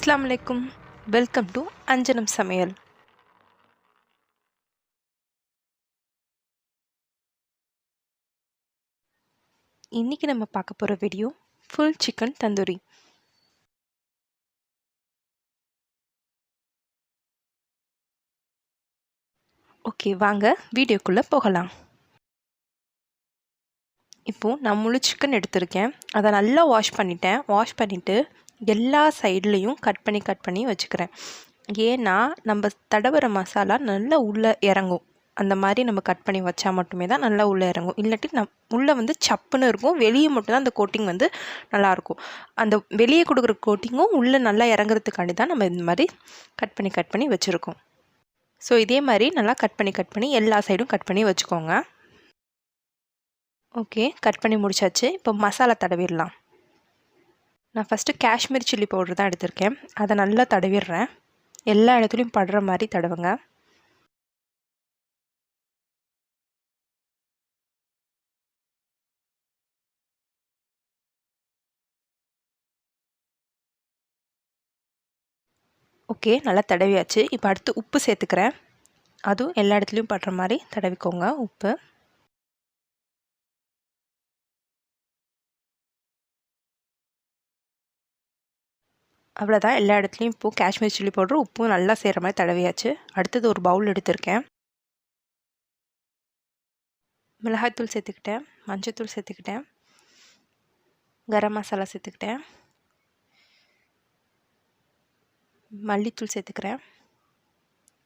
Assalamu alaikum. Welcome to Anjanam Samayal. இன்னைக்கு நம்ம பார்க்க போற video full chicken tandoori. Okay, வாங்க வீடியோக்குள்ள போகலாம். இப்போ நான் முழு சிக்கன் எடுத்திருக்கேன். அதை நல்லா வாஷ் பண்ணிட்டு எல்லா சைட்லேயும் கட் பண்ணி வச்சுக்கிறேன். ஏன்னா நம்ம தடவுற மசாலா நல்லா உள்ளே இறங்கும். அந்த மாதிரி நம்ம கட் பண்ணி வச்சா மட்டுமே தான் நல்லா உள்ளே இறங்கும். இல்லாட்டி உள்ளே வந்து சப்புன்னு இருக்கும். வெளியே மட்டும்தான் அந்த கோட்டிங் வந்து நல்லாயிருக்கும். அந்த வெளியே கொடுக்குற கோட்டிங்கும் உள்ளே நல்லா இறங்குறதுக்காண்டி தான் நம்ம இந்த மாதிரி கட் பண்ணி வச்சுருக்கோம். ஸோ இதே மாதிரி நல்லா கட் பண்ணி எல்லா சைடும் கட் பண்ணி வச்சுக்கோங்க. ஓகே, கட் பண்ணி முடிச்சாச்சு. இப்போ மசாலா தடவிடலாம். நான் ஃபஸ்ட்டு காஷ்மீர் சில்லி பவுடர் தான் எடுத்திருக்கேன். அதை நல்லா தடவிடுறேன். எல்லா இடத்துலையும் படுற மாதிரி தடவுங்க. ஓகே, நல்லா தடவியாச்சு. இப்போ அடுத்து உப்பு சேர்த்துக்கிறேன். அதுவும் எல்லா இடத்துலையும் படுற மாதிரி தடவிக்கோங்க உப்பு. அவ்வளோதான், எல்லா இடத்துலையும் இப்போது காஷ்மீர் சில்லி பவுடர் உப்பும் நல்லா சேர்கிற மாதிரி தடவியாச்சு. அடுத்தது ஒரு பவுல் எடுத்திருக்கேன். மிளகாய்த்தூள் சேர்த்துக்கிட்டேன், மஞ்சத்தூள் சேர்த்துக்கிட்டேன், கரம் மசாலா சேர்த்துக்கிட்டேன், மல்லித்தூள் சேர்த்துக்கிறேன்,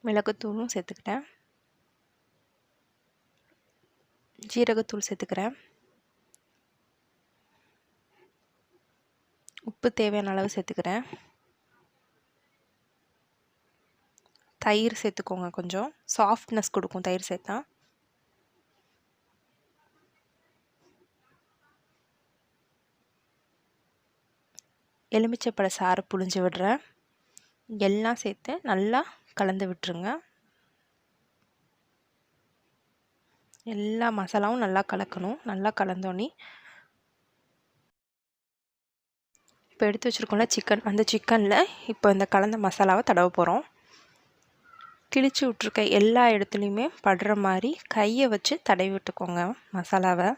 மிளகுத்தூளும் சேர்த்துக்கிட்டேன், ஜீரகத்தூள் சேர்த்துக்கிறேன், உப்பு தேவையான அளவு சேர்த்துக்கிறேன், தயிர் சேர்த்துக்கோங்க. கொஞ்சம் சாஃப்ட்னஸ் கொடுக்கும் தயிர் சேர்த்தா. எலுமிச்சைப்பழ சாறு புழிஞ்சு விடுறேன். எல்லாம் சேர்த்து நல்லா கலந்து விட்டுருங்க. எல்லா மசாலாவும் நல்லா கலக்கணும். நல்லா கலந்தோன்னே இப்போ எடுத்து வச்சுருக்கோம்ல சிக்கன், அந்த சிக்கனில் இப்போ இந்த கலந்த மசாலாவை தடவ போகிறோம். கிழிச்சு விட்ருக்க எல்லா இடத்துலையுமே படுற மாதிரி கையை வச்சு தடவி விட்டுக்கோங்க மசாலாவை.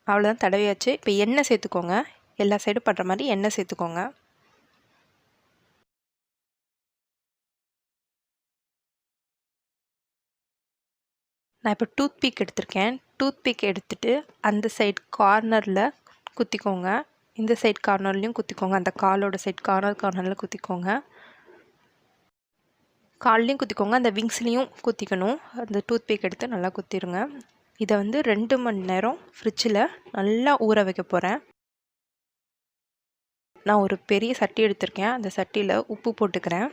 அவ்வளோதான், தடவியாச்சு. இப்போ எண்ணெய் சேர்த்துக்கோங்க. எல்லா சைடும் படுற மாதிரி எண்ணெய் சேர்த்துக்கோங்க. நான் இப்போ டூத் பீக் எடுத்திருக்கேன். டூத் பீக் எடுத்துகிட்டு அந்த சைட் கார்னரில் குத்திக்கோங்க. இந்த சைட் கார்னர்லேயும் குத்திக்கோங்க. அந்த காலோட சைட் கார்னரில் குத்திக்கோங்க. கால்லையும் குத்திக்கோங்க, அந்த விங்ஸ்லேயும் குத்திக்கணும். அந்த டூத் பீக் எடுத்து நல்லா குத்திடுங்க. இதை வந்து 2 மணி நேரம் ஃப்ரிட்ஜில் நல்லா ஊற வைக்க போகிறேன். நான் ஒரு பெரிய சட்டி எடுத்திருக்கேன். அந்த சட்டியில் உப்பு போட்டுக்கிறேன்.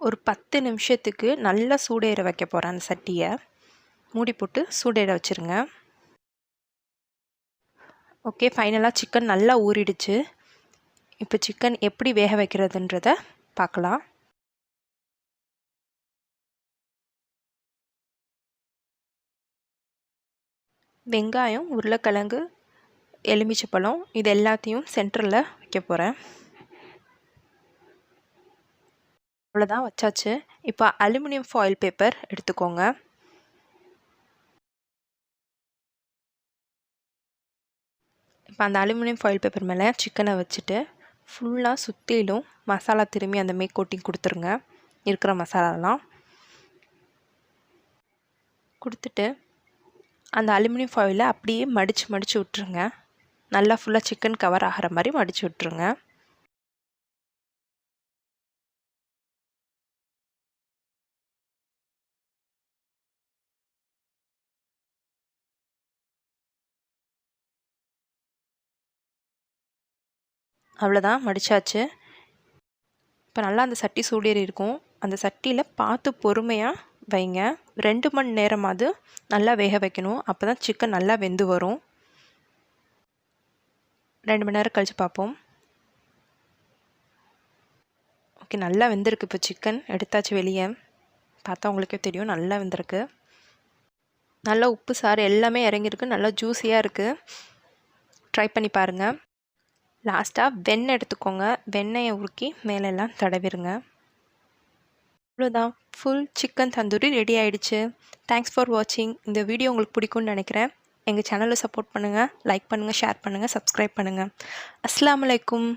ஒரு 10 நிமிஷத்துக்கு நல்லா சூடேற வைக்க போகிறேன். அந்த சட்டியை மூடி போட்டு சூடேற வச்சுருங்க. ஓகே, ஃபைனலாக சிக்கன் நல்லா ஊறிடுச்சு. இப்போ சிக்கன் எப்படி வேக வைக்கிறதுன்றத பார்க்கலாம். வெங்காயம், உருளைக்கிழங்கு, எலுமிச்சைப்பழம் இது எல்லாத்தையும் சென்டரில் வைக்க போகிறேன். அவ்வளோதான், வச்சாச்சு. இப்போ அலுமினியம் ஃபாயில் பேப்பர் எடுத்துக்கோங்க. இப்போ அந்த அலுமினியம் ஃபாயில் பேப்பர் மேலே சிக்கனை வச்சுட்டு ஃபுல்லாக சுற்றிலும் மசாலா திரும்பி அந்த மேக் கோட்டிங் கொடுத்துருங்க. இருக்கிற மசாலாலாம் கொடுத்துட்டு அந்த அலுமினியம் ஃபாயிலை அப்படியே மடித்து விட்டுருங்க. நல்லா ஃபுல்லாக சிக்கன் கவர் ஆகிற மாதிரி மடித்து விட்டுருங்க. அவ்வளோதான், மடித்தாச்சு. இப்போ நல்லா அந்த சட்டி சூடேறி இருக்கும். அந்த சட்டியில் பார்த்து பொறுமையாக வைங்க. 2 மணி நேரமாவது நல்லா வேக வைக்கணும். அப்போ தான் சிக்கன் நல்லா வெந்து வரும். 2 மணி நேரம் கழித்து பார்ப்போம். ஓகே, நல்லா வெந்திருக்கு. இப்போ சிக்கன் எடுத்தாச்சு வெளியே. பார்த்தா உங்களுக்கே தெரியும் நல்லா வெந்திருக்கு. நல்லா உப்பு சாறு எல்லாமே இறங்கியிருக்கு. நல்லா ஜூஸியாக இருக்குது. ட்ரை பண்ணி பாருங்கள். லாஸ்ட்டாக வெண்ணெய் எடுத்துக்கோங்க. வெண்ணெயை உருக்கி மேலெல்லாம் தடவிடுங்க. அவ்வளோதான், ஃபுல் சிக்கன் தந்தூரி ரெடி ஆகிடுச்சு. தேங்க்ஸ் ஃபார் வாட்சிங். இந்த வீடியோ உங்களுக்கு பிடிக்கும்னு நினைக்கிறேன். எங்கள் சேனலை சப்போர்ட் பண்ணுங்கள், லைக் பண்ணுங்கள், ஷேர் பண்ணுங்கள், சப்ஸ்கிரைப் பண்ணுங்கள். அஸ்ஸலாமு அலைக்கும்.